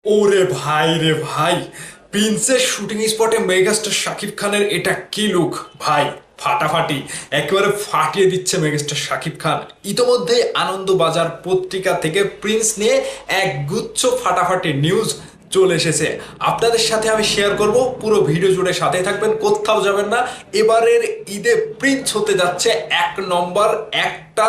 ওরে ভাই রে ভাই, প্রিন্সের শুটিং স্পটে মেগাস্টার শাকিব খানের এটা কি লুক ভাই! ফাটাফাটি, একেবারে ফাটিয়ে দিচ্ছে মেগাস্টার শাকিব খান। ইতোমধ্যে আনন্দবাজার পত্রিকা থেকে প্রিন্স নিয়ে এক গুচ্ছ ফাটাফাটি নিউজ চলে এসেছে। আপনাদের সাথে আমি শেয়ার করব, পুরো ভিডিও জুড়ে সাথে থাকবেন, কোথাও যাবেন না। এবারের ঈদে প্রিন্স হতে যাচ্ছে এক নম্বর একটা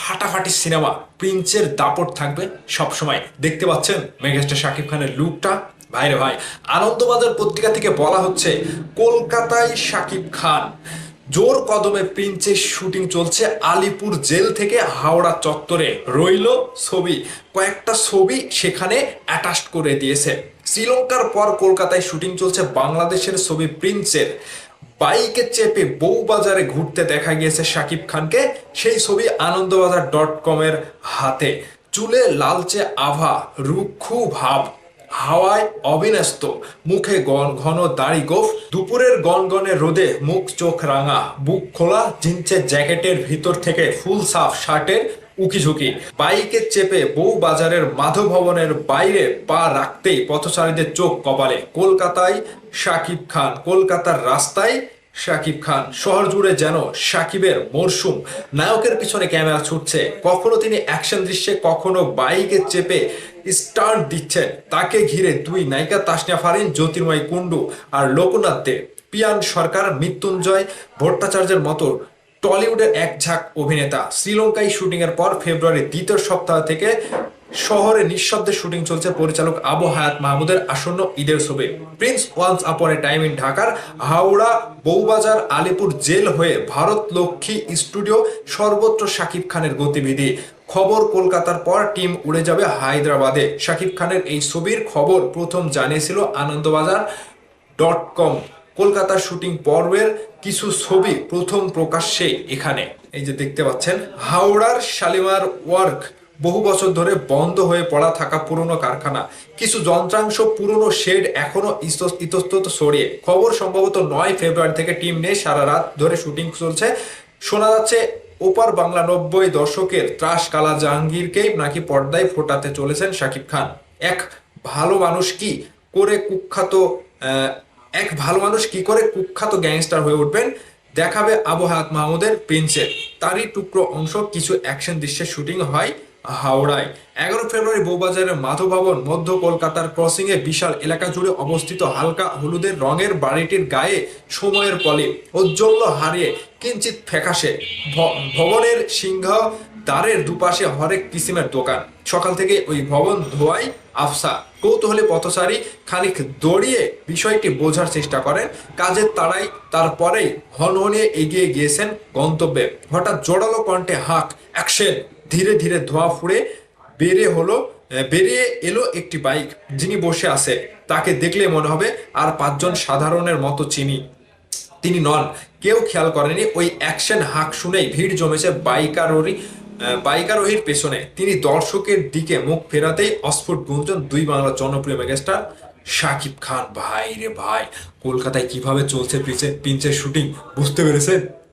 ফাটাফাটি সিনেমা। প্রিন্সের দাপট থাকবে সব সময়। দেখতে পাচ্ছেন মেগাস্টার শাকিব খানের লুকটা, ভাইরে ভাই। আনন্দবাজার পত্রিকা থেকে বলা হচ্ছে, কলকাতায় শাকিব খান, জোর কদমে প্রিন্সের শুটিং চলছে আলিপুর জেল থেকে হাওড়া চত্বরে। রইল ছবি, কয়েকটা ছবি সেখানে অ্যাটাচ করে দিয়েছে। শ্রীলঙ্কার পর কলকাতায় শুটিং চলছে বাংলাদেশের ছবি প্রিন্সের। বাইকে চেপে বউবাজারে ঘুরতে দেখা গিয়েছে শাকিব খানকে। সেই ছবি আনন্দবাজার.com-এর হাতে। চুলে লালচে আভা, রুক্ষ ভাব, হাওয়ায় অবিন্যস্ত, মুখে ঘন দাড়ি গোঁফ। দুপুরের গনগনে রোদে মুখ চোখ রাঙা, বুক খোলা জিন্সের জ্যাকেটের ভিতর থেকে ফুল সাফ শার্টের উকিঝুঁকি। বাইকে চেপে বউ বাজারের মাধব ভবনের বাইরে পা রাখতেই পথচারীদের চোখ কপালে। কলকাতায় শাকিব খান, কলকাতার রাস্তায় শাকিব খান। শহর জুড়ে যেন শাকিবের মরশুম। নায়কের পিছনে ক্যামেরা ছুটছে, কখনো তিনি অ্যাকশন দৃশ্যে, কখনো বাইকে চেপে স্টান্ট দিচ্ছেন। তাকে ঘিরে দুই নায়িকা, তাসনিয়া ফারিন, জ্যোতির্ময় কুণ্ডু আর লোকনাথ দে, পিয়ান সরকার, মৃত্যুঞ্জয় ভট্টাচার্যের মতো টলিউডের এক ঝাঁক অভিনেতা। শ্রীলঙ্কায় শুটিং এর পর ফেব্রুয়ারির দ্বিতীয় সপ্তাহ থেকে শহরে নিঃশব্দে শুটিং চলছে পরিচালক আবু হায়াত মাহমুদের আসন্ন ঈদের ছবি Prince once upon A time in ঢাকার হাওড়া, বউবাজার, আলিপুর জেল হয়ে ভারত লক্ষ্মী স্টুডিও, সর্বত্র শাকিব খানের গতিবিধি। খবর, কলকাতার পর টিম উড়ে যাবে হায়দ্রাবাদে। শাকিব খানের এই ছবির খবর প্রথম জানিয়েছিল আনন্দবাজার.com। কলকাতার শুটিং পর্বের কিছু ছবি প্রথম প্রকাশ্যে এখানে। এই যে দেখতে পাচ্ছেন, হাওড়ার শালিমার ওয়ার্ক, বহু বছর ধরে বন্ধ হয়ে পড়া থাকা পুরনো কারখানা। কিছু যন্ত্রাংশ, পুরনো শেড এখনো ইতস্তত ছড়িয়ে। খবর, সম্ভবত 9 ফেব্রুয়ারি থেকে টিম নিয়ে সারা রাত ধরে শুটিং চলছে। শোনা যাচ্ছে ওপার বাংলা 90 দশকের ত্রাস কালা জাহাঙ্গীরকেই নাকি পর্দায় ফোটাতে চলেছেন শাকিব খান। এক ভালো মানুষ কি করে কুখ্যাত আহ, এক ভালো মানুষ কি করে কুখ্যাত গ্যাংস্টার হয়ে উঠবেন, দেখাবে আবু হায়াত মাহমুদের প্রিন্সে। তারই টুকরো অংশ কিছু অ্যাকশন দৃশ্যের শুটিং হয় হাওড়ায়। 11 ফেব্রুয়ারি বউবাজারের মাধব ভবন, মধ্য কলকাতার ক্রসিং এ বিশাল এলাকা জুড়ে অবস্থিত হালকা হলুদের রঙের বাড়িটির গায়ে সময়ের পলে ঔজ্জ্বল্য হারিয়ে কিঞ্চিত ফ্যাকাশে। ভবনের সিংহ দ্বারের দুপাশে হরেক কিসিমের দোকান। সকাল থেকে ওই ভবন ধোয়ায় আফসা। কৌতূহলী পথচারী খানিক দৌড়িয়ে বিষয়টি বোঝার চেষ্টা করেন। কাজের তাড়াই তারপরেই হনহনিয়ে এগিয়ে গিয়েছেন গন্তব্যে। হঠাৎ জোরালো কণ্ঠে হাঁক, অ্যাকশন! ধীরে ধীরে ধোঁয়া ফুঁড়ে বেরিয়ে এলো একটি বাইক। যিনি বসে আছে তাকে দেখলে মনে হবে আর পাঁচজন সাধারণের মতো তিনি নন। কেউ খেয়াল করেনি ওই অ্যাকশন হাঁক শুনেই ভিড় জমেছে বাইকারোহীর পেছনে। তিনি দর্শকের দিকে মুখ ফেরাতেই অস্ফুট গুঞ্জন, দুই বাংলার জনপ্রিয় মেগাস্টার শাকিব খান। ভাই রে ভাই, কলকাতায় কিভাবে চলছে প্রিন্সের শুটিং, বুঝতে পেরেছেন?